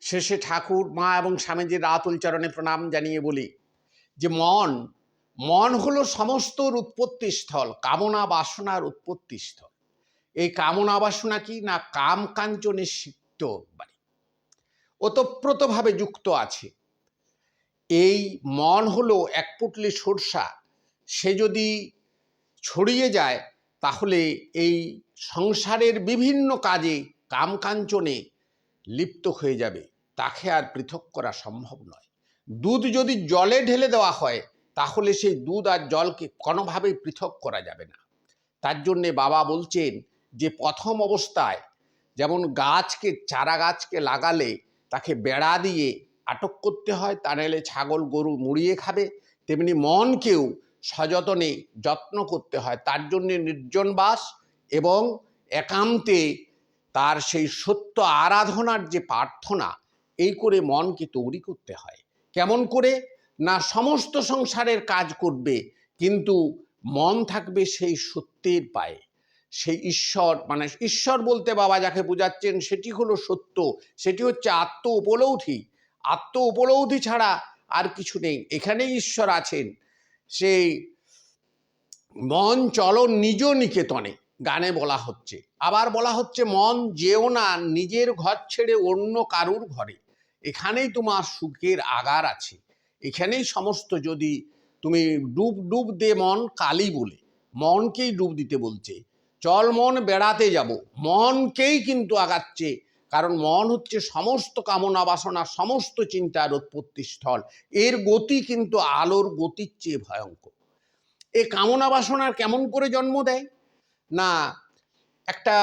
শেষে ঠাকুর মা এবং স্বামীজির আতুল চরণে প্রণাম জানিয়ে বলি যে মন হলো সমস্তর উৎপত্তি স্থল, কামনা বাসনার উৎপত্তি স্থল। এই কামনা বাসনা কি না কাম কাঞ্চনে সিক্ত বাড়ি ওতপ্রোতভাবে যুক্ত আছে। এই মন হলো এক পুটলি সরষা, সে যদি ছড়িয়ে যায় তাহলে এই সংসারের বিভিন্ন কাজে কামকাঞ্চনে লিপ্ত হয়ে যাবে, তাকে আর পৃথক করা সম্ভব নয়। দুধ যদি জলে ঢেলে দেওয়া হয় তাহলে সেই দুধ আর জলকে কোনোভাবেই পৃথক করা যাবে না। তার জন্যে বাবা বলছেন যে প্রথম অবস্থায় যেমন চারা গাছকে লাগালে তাকে বেড়া দিয়ে আটক করতে হয়, তা নাহলে ছাগল গরু মুড়িয়ে খাবে, তেমনি মনকেও সযত্নে যত্ন করতে হয়। তার জন্যে নির্জনবাস এবং একান্তে তার সেই সত্য আরাধনার যে প্রার্থনা, এই করে মনকে তৈরি করতে হয়। কেমন করে না সমস্ত সংসারের কাজ করবে কিন্তু মন থাকবে সেই সত্যের পায়ে, সেই ঈশ্বর, মানে ঈশ্বর বলতে বাবা যাকে বোঝাচ্ছেন সেটি হলো সত্য, সেটি হচ্ছে আত্ম উপলব্ধি। আত্ম উপলব্ধি ছাড়া আর কিছু নেই, এখানেই ঈশ্বর আছেন। সেই মন চলো নিজ নিকেতনে গানে বলা হচ্ছে, আবার বলা হচ্ছে মন যেও না নিজের ঘর ছেড়ে অন্য কারুর ঘরে, এখানেই তোমার সুখের আগার আছে। এখানেই সমস্ত, যদি তুমি ডুব দে মন কালী বলে মনকেই ডুব দিতে বলছে। চল মন বেড়াতে যাব, মনকেই কিন্তু আগাচ্ছে, কারণ মন হচ্ছে সমস্ত কামনা বাসনা সমস্ত চিন্তার উৎপত্তি স্থল। এর গতি কিন্তু আলোর গতির চেয়ে ভয়ঙ্কর। এই কামনা বাসনার কেমন করে জন্ম দেয় না, একটা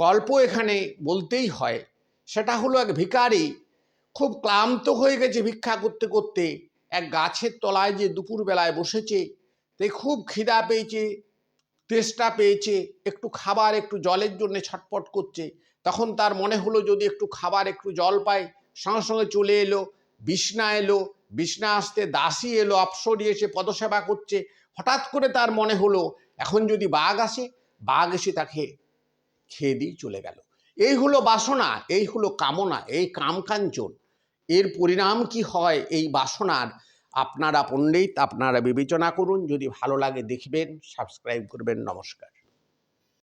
গল্প এখানে বলতেই হয়। সেটা হলো এক ভিখারি খুব ক্লান্ত হয়ে গেছে ভিক্ষা করতে করতে, এক গাছের তলায় যে দুপুরবেলায় বসেছে, তাই খুব খিদা পেয়েছে, তেষ্টা পেয়েছে, একটু খাবার একটু জলের জন্য ছটপট করছে। তখন তার মনে হলো যদি একটু খাবার একটু জল পায়, সঙ্গে সঙ্গে চলে এলো বিছনা আসতে দাসী এলো, অপ্সরী এসে পদসেবা করছে। হঠাৎ করে তার মনে হলো এখন যদি বাঘ এসে তাকে খেয়ে দিয়ে চলে গেল। এই হলো বাসনা, এই হলো কামনা, এই কামকাঞ্চন। এর পরিণাম কি হয় এই বাসনার, আপনারা পণ্ডিত, আপনারা বিবেচনা করুন। যদি ভালো লাগে দেখবেন, সাবস্ক্রাইব করবেন। নমস্কার।